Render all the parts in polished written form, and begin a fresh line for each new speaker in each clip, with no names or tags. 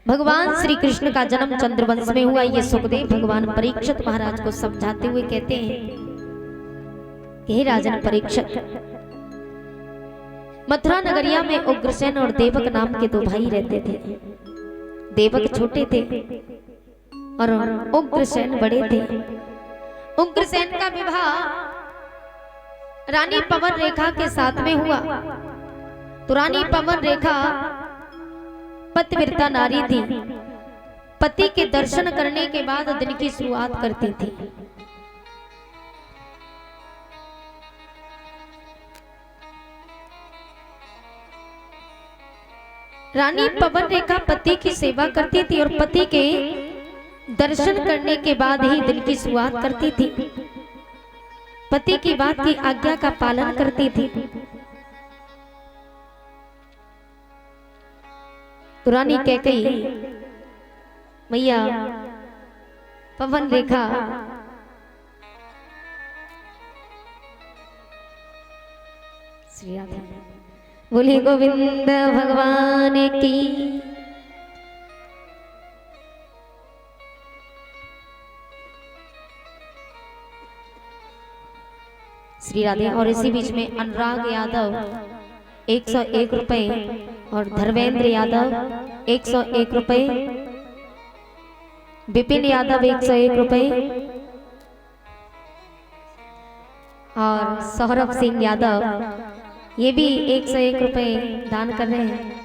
भगवान श्री कृष्ण का जन्म चंद्रवंश में हुआ। ये सुखदेव भगवान परीक्षित महाराज को समझाते हुए कहते हैं कि हे राजन परीक्षित, मथुरा नगरिया में उग्रसेन और देवक नाम के दो भाई रहते थे। देवक छोटे थे और उग्रसेन बड़े थे। उग्रसेन का विवाह रानी पवन रेखा के साथ में हुआ। तो रानी पवन रेखा पतिव्रता नारी थी। पति के दर्शन करने के बाद दिन की शुरुआत करती थी। रानी पवन रेखा पति की सेवा करती थी और पति के दर्शन करने के बाद ही दिन की शुरुआत करती थी। पति की बात की आज्ञा का पालन करती थी। तो रानी कैकेयी मैया पवन रेखा श्री राधा बोली गोविंद भगवान की। श्री राधे। और इसी बीच में अनुराग यादव 101 रुपए और धर्मेंद्र यादव 101 रुपए, विपिन यादव 101 रुपए और सौरभ सिंह यादव ये भी 101 रुपए दान कर रहे हैं।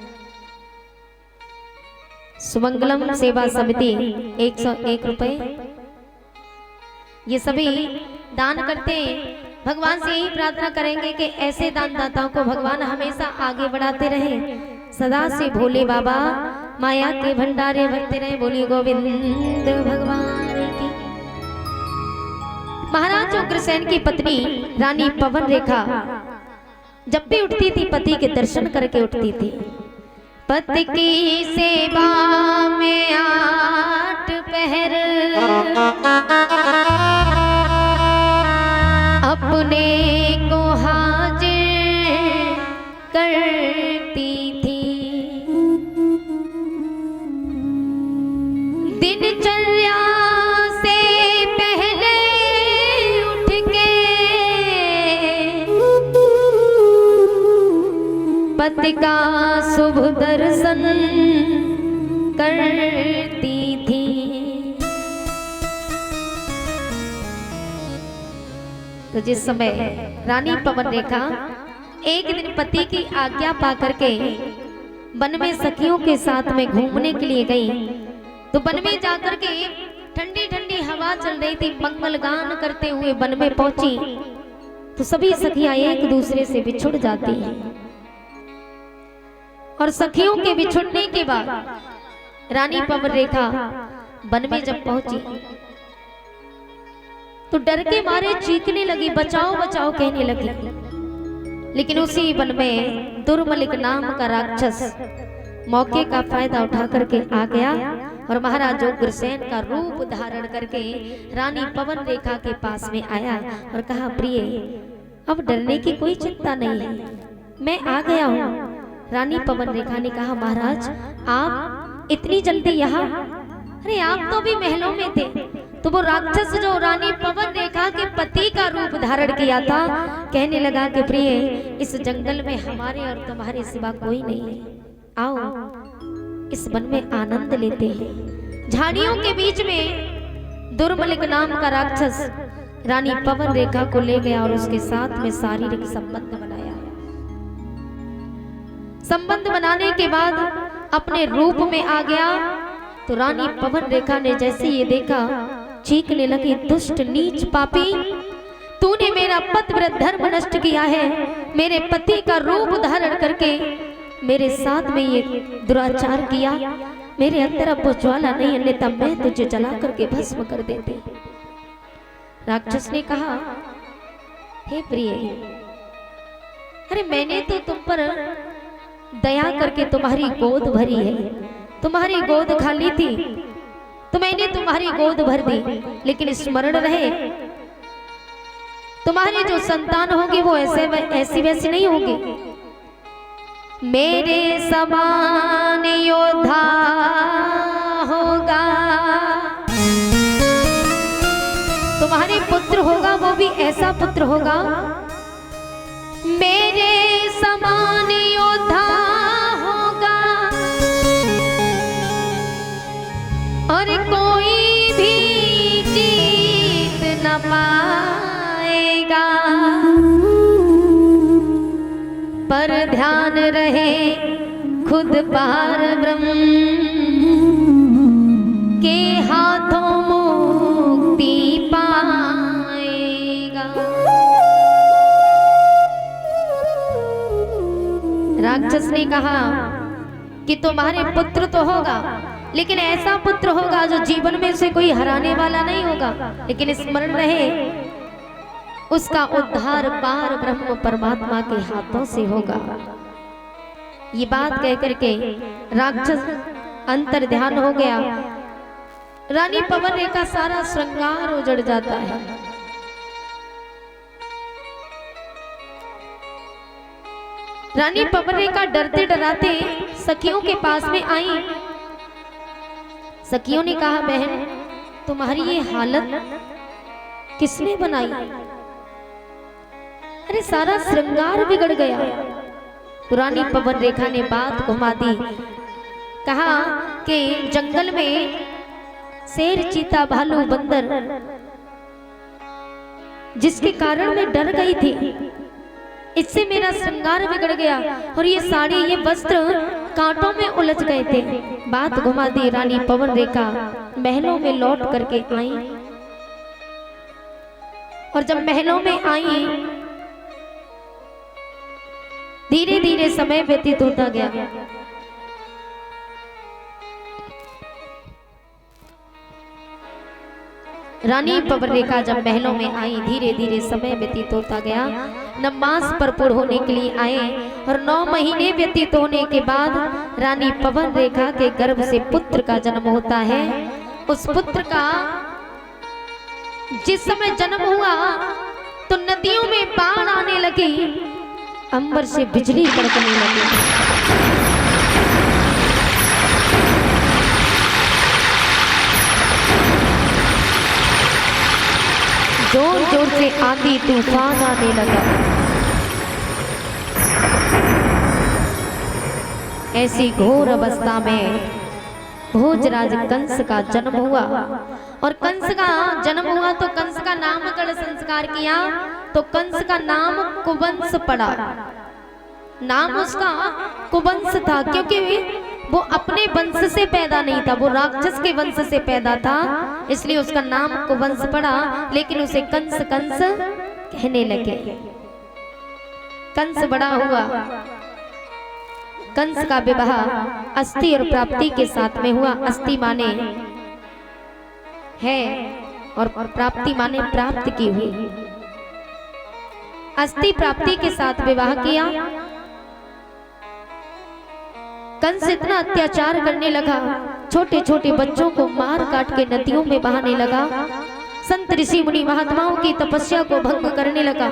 सुमंगलम सेवा समिति 101 रुपए, ये सभी दान करते हैं। भगवान से यही प्रार्थना करेंगे कि ऐसे दानदाताओं को भगवान हमेशा आगे बढ़ाते रहे, सदा से भोले बाबा माया के भंडारे भरते रहे। बोली गोविंद भगवान की। महाराज उग्रसेन की पत्नी रानी पवन रेखा जब भी उठती थी पति के दर्शन करके उठती थी। पति की सेवा में 8 पहर अपने को हाजिर करती थी। दिनचर्या से पहले उठ के पति का शुभ दर्शन करती थी। तो जिस समय रानी पवन रेखा एक दिन पति की आज्ञा पा करके वन में सखियों के साथ में घूमने के लिए गई, तो वन में जाकर के ठंडी ठंडी हवा चल रही थी। मंगल गान करते हुए वन में पहुंची तो सभी सखियां एक दूसरे से बिछुड़ जाती हैं। और सखियों के बिछुड़ने के बाद रानी पवन रेखा वन में जब पहुंची तो डर के मारे चीखने लगी, बचाओ बचाओ कहने लगी। लेकिन उसी वन में दुर्मलिक नाम का राक्षस मौके का फायदा उठा करके आ गया और महाराज उग्रसेन का रूप धारण करके रानी पवन रेखा के पास में आया और कहा, प्रिय अब डरने की कोई चिंता नहीं है, मैं आ गया हूँ। रानी पवन रेखा ने कहा, महाराज आप इतनी जल्दी यहाँ? अरे आप तो भी महलों में थे। तो वो राक्षस जो रानी पवन रेखा के पति का रूप धारण किया था कहने लगा कि प्रिय इस जंगल में हमारे और तुम्हारे सिवा कोई नहीं है, आओ इस वन में आनंद लेते हैं। झाड़ियों के बीच में दुर्मलिक नाम का राक्षस रानी पवन रेखा को ले गया और उसके साथ में शारीरिक संबंध बनाया। संबंध बनाने के बाद अपने रूप में आ गया। तो रानी पवन रेखा ने जैसे ये देखा चीखने लगी, दुष्ट नीच पापी, तूने मेरा पतिव्रत धर्म नष्ट किया है। मेरे पति का रूप धारण करके मेरे साथ में ये दुराचार किया। मेरे अंदर अब वो ज्वाला नहीं, अन्यथा मैं तुझे जला करके भस्म कर देती। राक्षस ने कहा, हे प्रिय, अरे मैंने तो तुम पर दया करके तुम्हारी गोद भरी है, तुम्हारी गोद खाली थी तो मैंने तुम्हारी गोद भर दी। लेकिन स्मरण रहे तुम्हारी जो संतान होगी वो ऐसी वैसी नहीं होगी। मेरे समान योद्धा होगा, मेरे समान योद्धा होगा और कोई भी जीत न पाएगा। पर ध्यान रहे खुद पार ब्रह्म के हाथों मुक्ति पाएगा। राक्षस ने कहा कि तुम्हारे पुत्र तो होगा, लेकिन ऐसा पुत्र होगा जो जीवन में से कोई हराने वाला नहीं होगा, लेकिन स्मरण रहे उसका उद्धार पार ब्रह्म परमात्मा के हाथों से होगा। ये बात कह करके राक्षस अंतर ध्यान हो गया। रानी पवन रेखा का सारा श्रृंगार उजड़ जाता है। रानी पवन रेखा डरते डराते सखियों के पास में आई। सखियों ने कहा, बहन तुम्हारी ये हालत किसने बनाई? अरे सारा श्रृंगार बिगड़ गया। तो रानी पवन रेखा ने बात घुमा दी, कहा कि जंगल में शेर, चीता, भालू, बंदर, जिसके कारण मैं डर गई थी, इससे मेरा श्रृंगार बिगड़ गया और ये साड़ी, ये वस्त्र कांटों में उलझ गए थे। बात घुमा दी। रानी पवन रेखा महलों में लौट करके आई और जब महलों में आई धीरे धीरे समय व्यतीत होता गया। रानी पवन रेखा जब महलों में आई धीरे धीरे समय व्यतीत होता गया। न मास भरपूर होने के लिए आए और 9 महीने व्यतीत होने के बाद रानी पवन रेखा के गर्भ से पुत्र का जन्म होता है। उस पुत्र का जिस समय जन्म हुआ तो नदियों में बाढ़ आने लगी, अंबर से बिजली कड़कने लगी। जोर जोर से आंधी तूफान आने लगा। ऐसी घोर अवस्था में भोजराज कंस का जन्म हुआ और कंस का जन्म हुआ तो कंस का नामकरण संस्कार किया तो कंस का नाम कुवंश पड़ा। नाम उसका कुवंश था क्योंकि वो अपने वंश से पैदा नहीं था, वो राक्षस के वंश से पैदा था, इसलिए उसका नाम कुवंश पड़ा। लेकिन उसे कंस कंस कहने लगे। कंस बड़ा हुआ। कंस का विवाह अस्थि और प्राप्ति के साथ में हुआ। अस्थि माने है और प्राप्ति माने प्राप्त की हुई। अस्थि प्राप्ति के साथ विवाह किया। कंस इतना अत्याचार करने लगा, छोटे छोटे बच्चों को मार काट के नदियों में बहाने लगा। संत ऋषि मुनि महात्माओं की तपस्या को भंग करने लगा।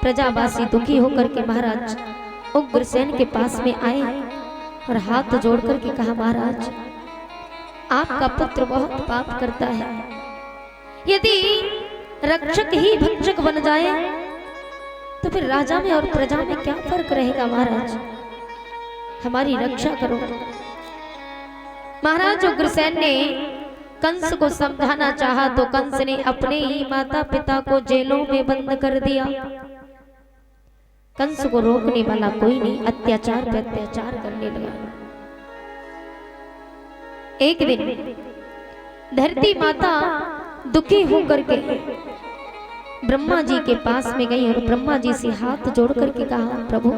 प्रजावासी दुखी होकर के महाराज उग्रसेन के पास में आए और हाथ जोड़ करके कहा, महाराज आपका पुत्र बहुत पाप करता है, यदि रक्षक ही भक्षक बन जाए तो फिर राजा में और प्रजा में क्या फर्क रहेगा? महाराज हमारी रक्षा करो। महाराज उग्रसेन ने कंस को समझाना चाहा तो कंस ने अपने ही माता पिता को जेलों में बंद कर दिया। कंस को रोकने वाला कोई नहीं, अत्याचार पे अत्याचार करने लगा। एक दिन धरती माता दुखी होकर के ब्रह्मा जी के पास में गई और ब्रह्मा जी से हाथ जोड़ करके कहा, प्रभु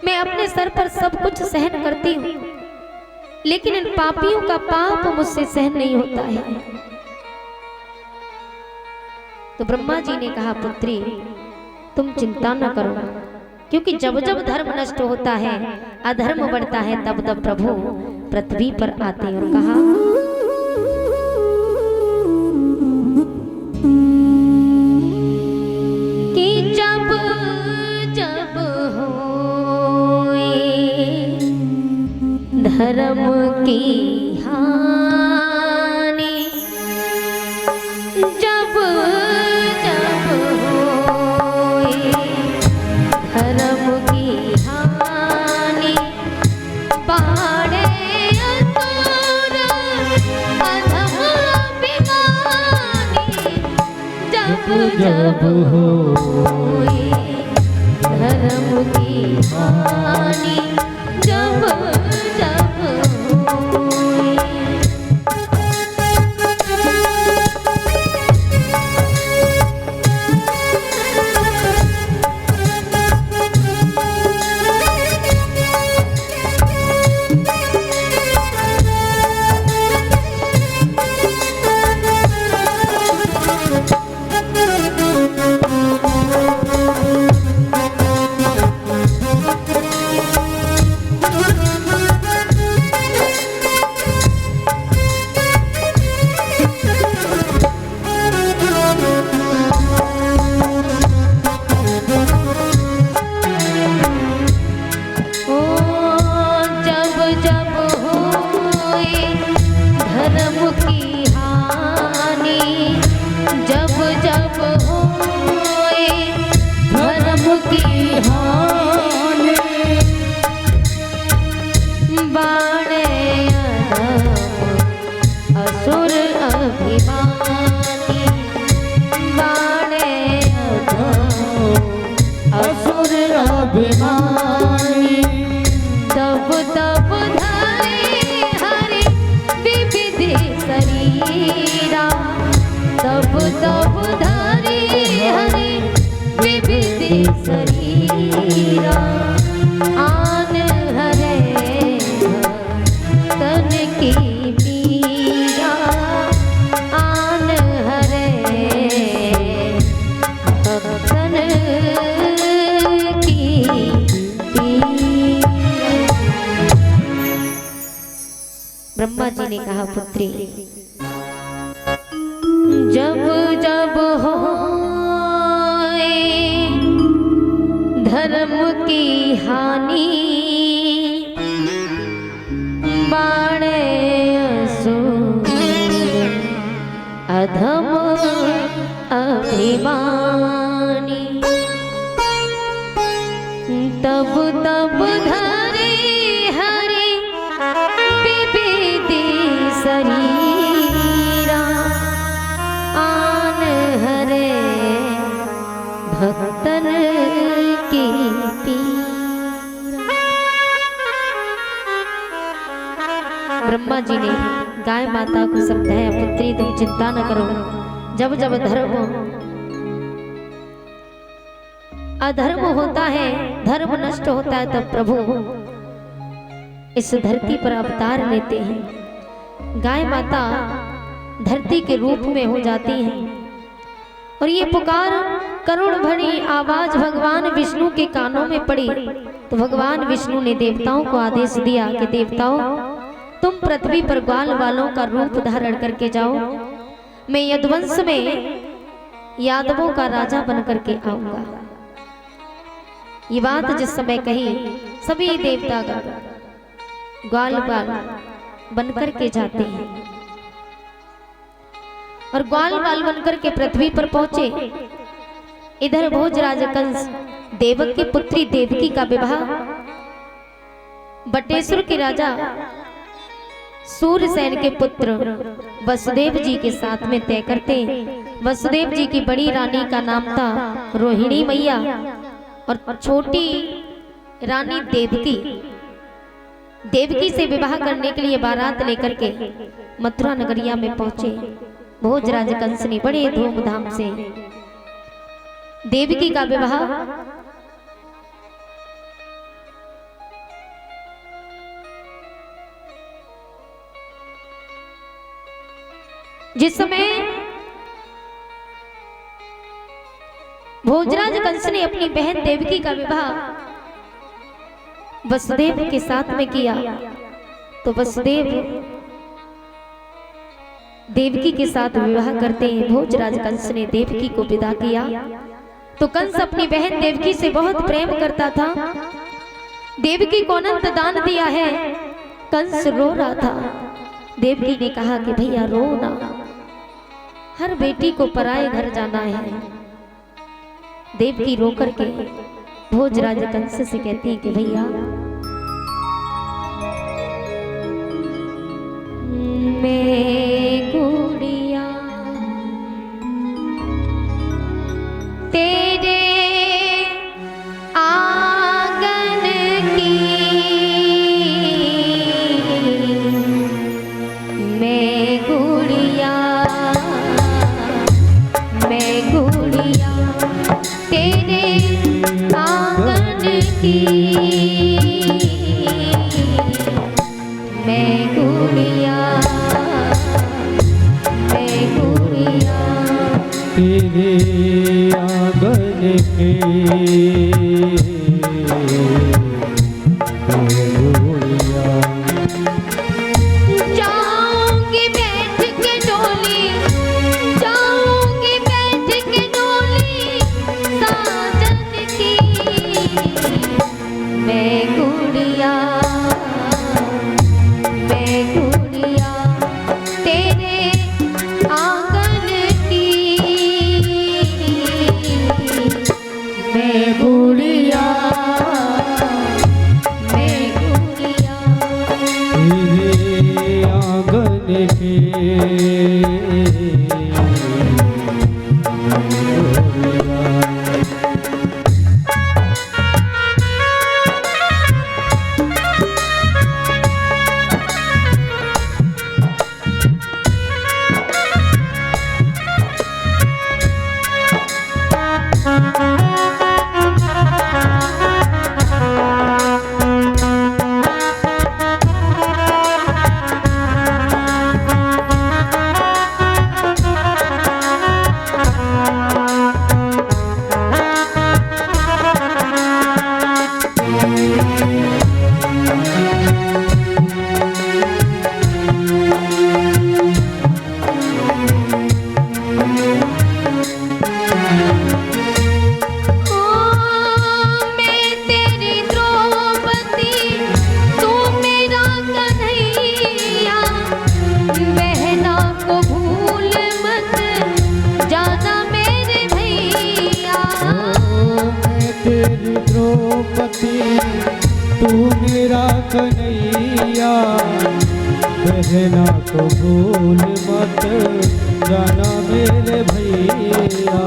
मैं अपने सर पर सब कुछ सहन करती हूँ, लेकिन इन पापियों का पाप मुझसे सहन नहीं होता है। तो ब्रह्मा जी ने कहा, पुत्री तुम चिंता न करो, क्योंकि जब जब धर्म नष्ट होता है, अधर्म बढ़ता है, तब तब प्रभु पृथ्वी पर आते हैं। और कहा, कि जब जब धर्म की हानि, जब जब जब होए धर्म की हानि, जब जब होए। शरीरा आन हरे तन की पीरा, आन हरे तन की पीरा। ब्रह्मा जी ने कहा, पुत्री जब जब हो धर्म की हानि, बाणे असुर अधम अभिमानी, तब तब धरे हरि विविधि शरीरा, आन हरे भक्तन की पीरा। ब्रह्मा जी ने गाय माता को समझाया, पुत्री तुम चिंता न करो, जब जब धर्म अधर्म होता है, धर्म नष्ट होता है, तब प्रभु इस धरती पर अवतार लेते हैं। गाय माता धरती के रूप में हो जाती हैं और ये पुकार करुण भरी आवाज भगवान विष्णु के कानों में पड़ी तो भगवान विष्णु ने देवताओं को आदेश दिया कि देवताओं तुम पृथ्वी पर ग्वाल वालों का रूप धारण करके जाओ, मैं यदुवंश में यादवों का राजा बन करके आऊंगा। ये बात जिस समय कही सभी देवता ग्वाल बाल बन करके जाते हैं और ग्वाल बाल बनकर के पृथ्वी पर पहुंचे। इधर भोजराज कंस देवक की पुत्री देवकी का विवाह बटेश्वर के राजा सूर्यसेन के पुत्र वसुदेव जी के साथ में तय करते। वसुदेव जी की बड़ी रानी का नाम था रोहिणी मैया और छोटी रानी देवकी। देवकी से विवाह करने के लिए बारात लेकर के मथुरा नगरिया में पहुंचे। भोजराज कंस ने बड़े धूमधाम से देवकी का विवाह जिस समय भोजराज कंस ने अपनी बहन देवकी का विवाह वसुदेव के साथ में किया तो वसुदेव देवकी के साथ विवाह करते हैं। भोजराज कंस ने देवकी को विदा किया तो कंस अपनी बहन देवकी से बहुत प्रेम करता था। देवकी को अनंत दान दिया है। कंस रो रहा था। देवकी ने कहा कि भैया रो ना, हर बेटी को पराए घर जाना है। देवकी रो करके भोजराज कंस से कहती है कि भैया मैं गुड़िया की मैं गुड़िया, मैं गुड़िया
तेरे आंगन की मैं गुड़िया।
जाऊंगी बैठ के डोली, जाऊंगी बैठ के डोली साजन की मैं गुड़िया, मैं गुड़िया तेरे आंगन की मैं गुड़िया, मैं गुड़िया
तेरे आंगन की तू मेरा कन्हैया, बहना को भूल मत जाना मेरे भैया।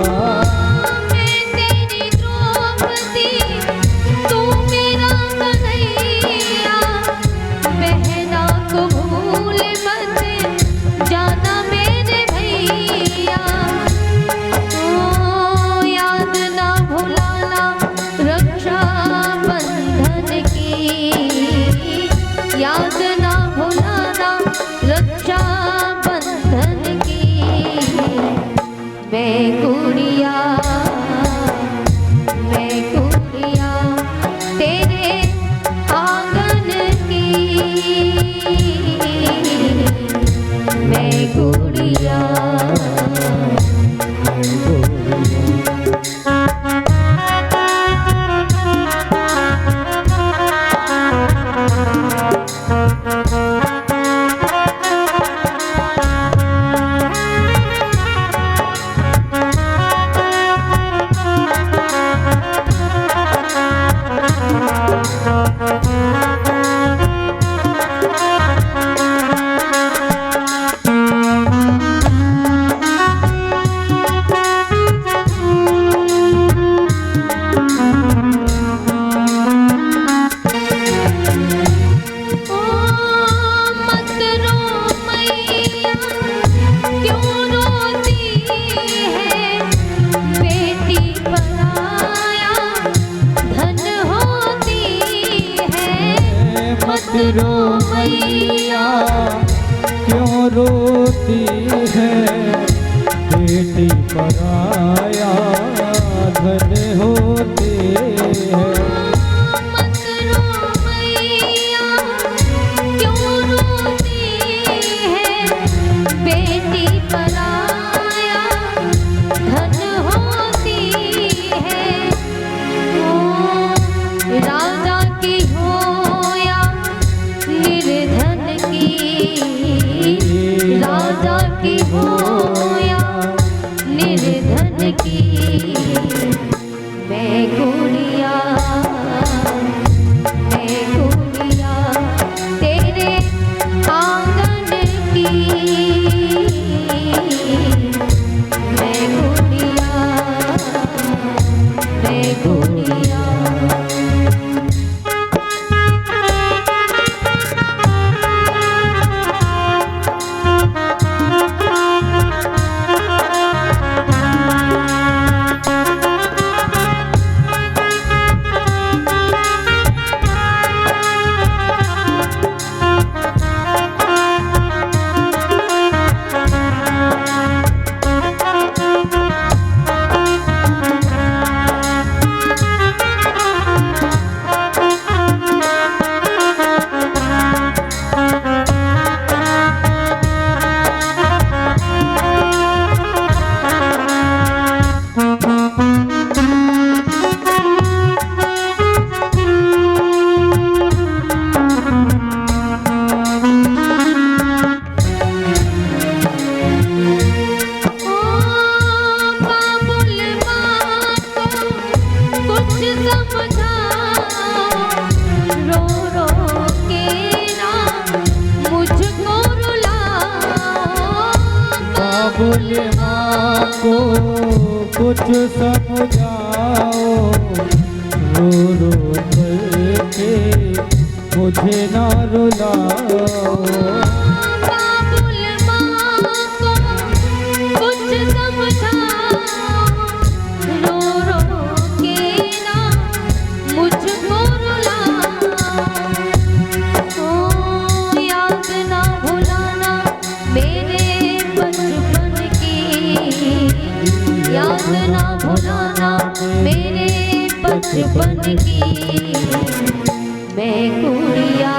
मैं तेरी द्रौपदी, तू मेरा कन्हैया, बहना को भूल मत जाना मेरे भैया। ओ याद ना भुलाना रक्षा याद ना भुलाना रक्षा बंधन की मैं गुड़िया, मैं गुड़िया तेरे आंगन की मैं गुड़िया, मैं
रो मैया क्यों रोती है, बेटी पराया धन होते हैं।
मत रो मैया क्यों रोती है, बेटी पराया धन होती है। ओ राजा की हो निर्धन की, राजा की हो या निर्धन की मैं गुड़िया, मैं गुड़िया तेरे आंगन की मैं गुड़िया, मैं गुड़िया।
बाबुल माँ को कुछ समझाओ, रो रो करके मुझे ना रुलाओ।
बाबुल माँ को कुछ समझाओ, रो रो के ना मुझको रुलाओ। ओ याद ना भुलाना मेरे बचपन की, याद ना भुलाना मेरे बचपन की। मैं कुड़िया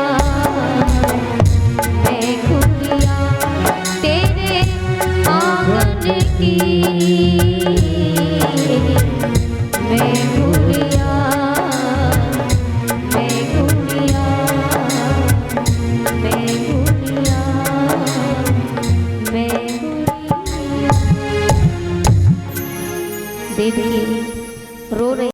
तेरे आंगन की, मैं